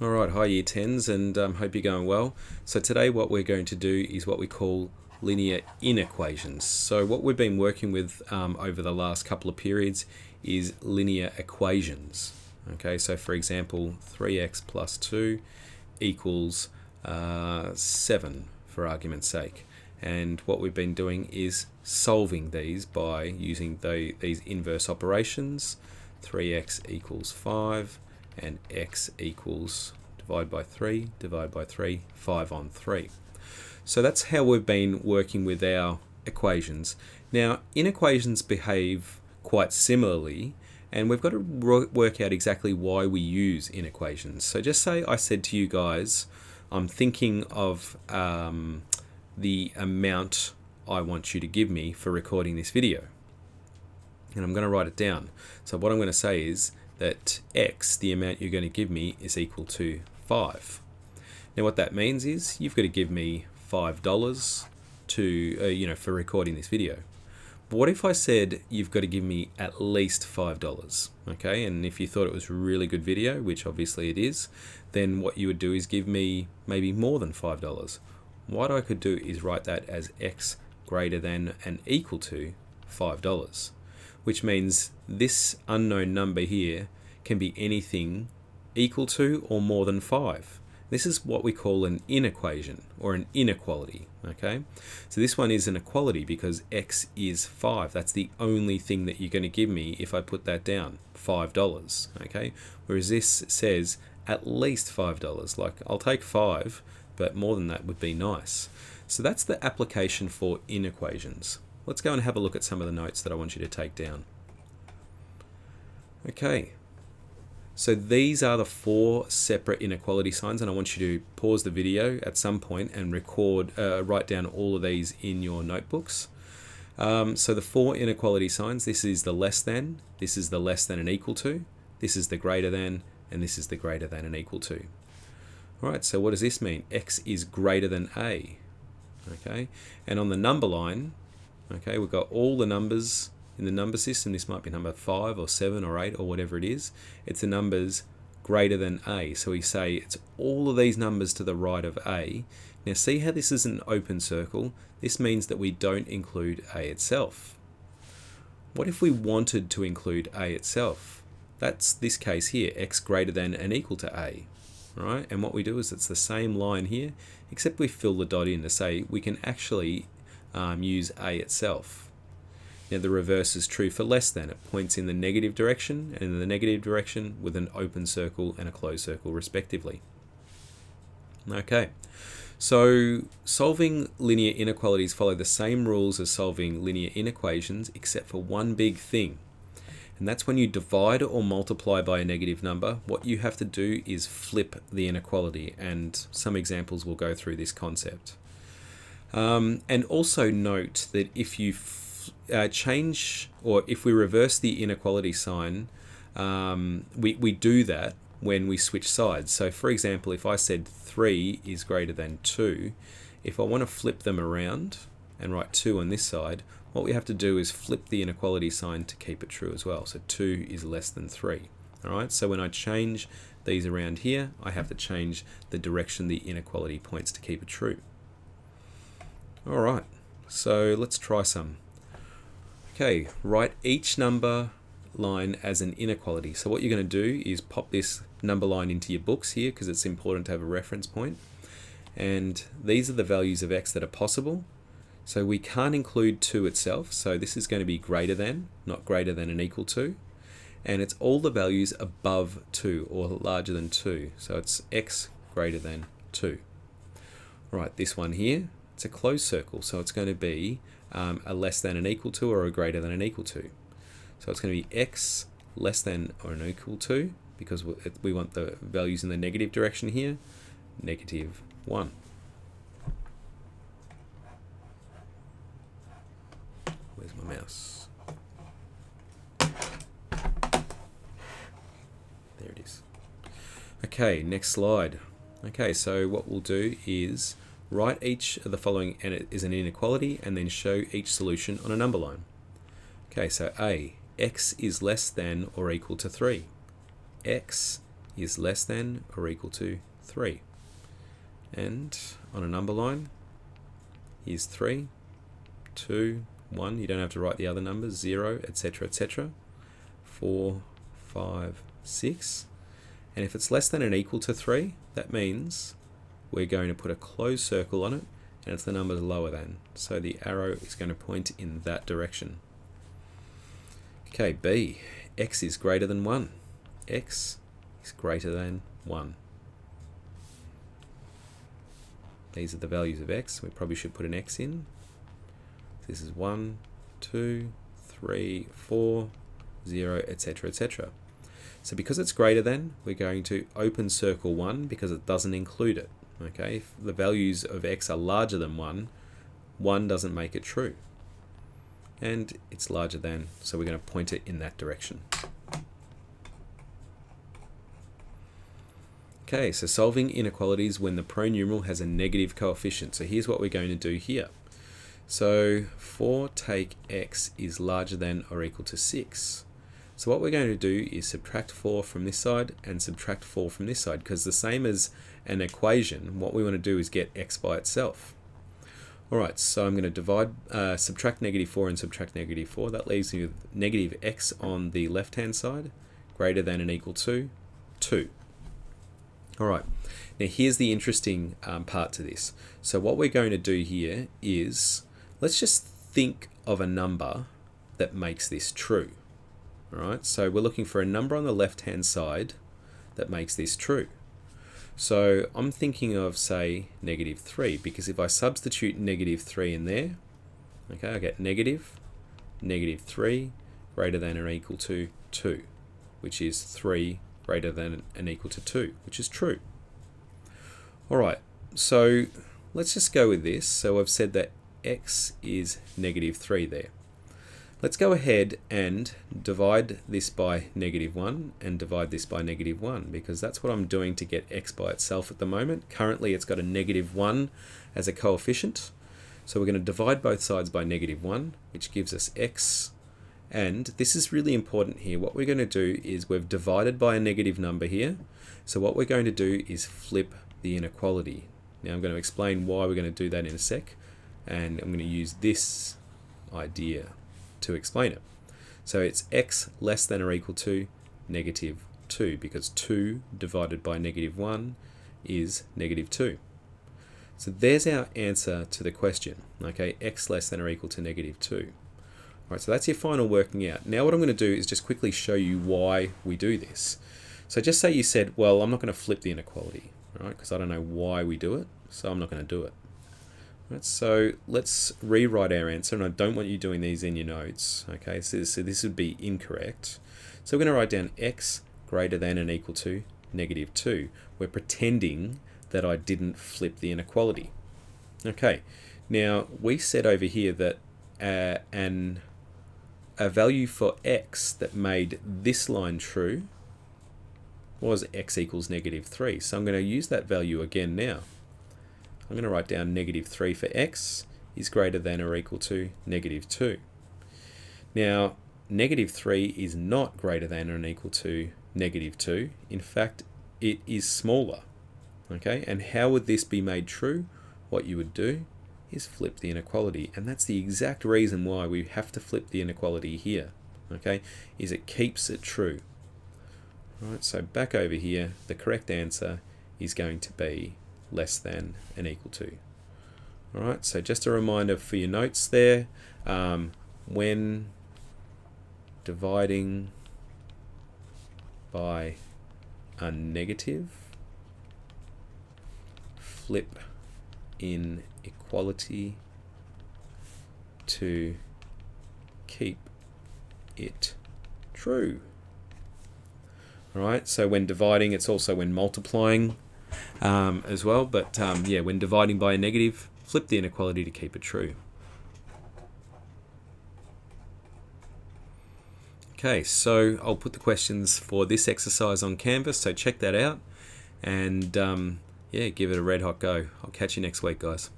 Alright, hi Year 10s, and hope you're going well. So today what we're going to do is what we call linear inequations. So what we've been working with over the last couple of periods is linear equations. Okay, so for example, 3x plus 2 equals 7 for argument's sake. And what we've been doing is solving these by using these inverse operations. 3x equals 5 and x equals divide by 3, 5 on 3. So that's how we've been working with our equations. Now, inequations behave quite similarly, and we've got to work out exactly why we use inequations. So just say I said to you guys, I'm thinking of the amount I want you to give me for recording this video. And I'm going to write it down. So what I'm going to say is that x, the amount you're going to give me, is equal to 5. Now what that means is you've got to give me $5 to, for recording this video. But what if I said you've got to give me at least $5? Okay, and if you thought it was a really good video, which obviously it is, then what you would do is give me maybe more than $5. What I could do is write that as x greater than and equal to $5. Which means this unknown number here can be anything equal to or more than 5. This is what we call an inequation or an inequality. Okay, so this one is an equality because x is 5. That's the only thing that you're going to give me if I put that down, $5. Okay, whereas this says at least $5. Like, I'll take 5, but more than that would be nice. So that's the application for inequations. Let's go and have a look at some of the notes that I want you to take down. Okay, so these are the 4 separate inequality signs, and I want you to pause the video at some point and write down all of these in your notebooks. So the 4 inequality signs, this is the less than, this is the less than and equal to, this is the greater than, and this is the greater than and equal to. Alright, so what does this mean? X is greater than A. Okay, and on the number line, okay, we've got all the numbers in the number system. This might be number 5 or 7 or 8 or whatever it is. It's the numbers greater than A. So we say it's all of these numbers to the right of A. Now see how this is an open circle? This means that we don't include A itself. What if we wanted to include A itself? That's this case here, x greater than and equal to A. Right? And what we do is it's the same line here, except we fill the dot in to say we can actually use A itself. Now the reverse is true for less than. It points in the negative direction and in the negative direction with an open circle and a closed circle respectively. Okay, so solving linear inequalities follow the same rules as solving linear inequations except for one big thing. And that's when you divide or multiply by a negative number, what you have to do is flip the inequality, and some examples will go through this concept. And also note that if you change, or if we reverse the inequality sign, we do that when we switch sides. So for example, if I said 3 is greater than 2, if I want to flip them around and write 2 on this side, what we have to do is flip the inequality sign to keep it true as well. So 2 is less than 3. Alright, so when I change these around here, I have to change the direction the inequality points to keep it true. Alright, so let's try some. Okay, write each number line as an inequality. So what you're going to do is pop this number line into your books here because it's important to have a reference point. And these are the values of x that are possible. So we can't include 2 itself, so this is going to be greater than, not greater than and equal to. And it's all the values above 2 or larger than 2. So it's x greater than 2. Right, this one here, it's a closed circle, so it's going to be a less than and equal to or a greater than and equal to. So it's going to be x less than or an equal to, because we want the values in the negative direction here, -1. Where's my mouse? There it is. Okay, next slide. Okay, so what we'll do is write each of the following, and it is an inequality, and then show each solution on a number line. Okay, so A, x is less than or equal to 3. X is less than or equal to 3. And on a number line, here's 3, 2, 1. You don't have to write the other numbers, 0, etc., etc. 4, 5, 6. And if it's less than or equal to 3, that means we're going to put a closed circle on it, and it's the number lower than. So the arrow is going to point in that direction. Okay, B. X is greater than 1. X is greater than 1. These are the values of X. We probably should put an X in. This is 1, 2, 3, 4, 0, etc., etc. So because it's greater than, we're going to open circle 1 because it doesn't include it. Okay, if the values of X are larger than 1, 1 doesn't make it true. And it's larger than, so we're going to point it in that direction. Okay, so solving inequalities when the pronumeral has a negative coefficient. So here's what we're going to do here. So for take X is larger than or equal to 6. So what we're going to do is subtract 4 from this side and subtract 4 from this side, because the same as an equation, what we want to do is get X by itself. Alright, so I'm going to divide, subtract negative 4 and subtract negative 4. That leaves me with negative X on the left hand side, greater than and equal to 2. Alright, now here's the interesting part to this. So what we're going to do here is, let's just think of a number that makes this true. Alright, so we're looking for a number on the left hand side that makes this true. So I'm thinking of, say, negative 3, because if I substitute negative 3 in there, okay, I get negative 3 greater than or equal to 2, which is 3 greater than and equal to 2, which is true. Alright, so let's just go with this. So I've said that X is negative 3 there. Let's go ahead and divide this by negative 1 and divide this by negative 1, because that's what I'm doing to get X by itself at the moment. Currently it's got a negative 1 as a coefficient. So we're going to divide both sides by negative 1, which gives us X. And this is really important here. What we're going to do is we've divided by a negative number here. So what we're going to do is flip the inequality. Now I'm going to explain why we're going to do that in a sec. And I'm going to use this idea to explain it. So it's X less than or equal to negative 2, because 2 divided by negative 1 is negative 2. So there's our answer to the question. Okay, X less than or equal to negative 2. Alright, so that's your final working out. Now what I'm going to do is just quickly show you why we do this. So just say you said, well, I'm not going to flip the inequality, right? Because I don't know why we do it, so I'm not going to do it. Right, so let's rewrite our answer, and I don't want you doing these in your notes. Okay, so this would be incorrect. So we're going to write down X greater than and equal to negative 2. We're pretending that I didn't flip the inequality. Okay, now we said over here that a value for X that made this line true was X equals negative 3. So I'm going to use that value again now. I'm going to write down negative 3 for X is greater than or equal to negative 2. Now, negative 3 is not greater than or equal to negative 2. In fact, it is smaller. Okay, and how would this be made true? What you would do is flip the inequality, and that's the exact reason why we have to flip the inequality here. Okay, is it keeps it true. Right, so back over here, the correct answer is going to be less than and equal to. Alright, so just a reminder for your notes there, when dividing by a negative, flip inequality to keep it true. Alright, so when dividing, it's also when multiplying as well, but yeah, when dividing by a negative, flip the inequality to keep it true. Okay, so I'll put the questions for this exercise on Canvas, so check that out, and yeah, give it a red hot go. I'll catch you next week, guys.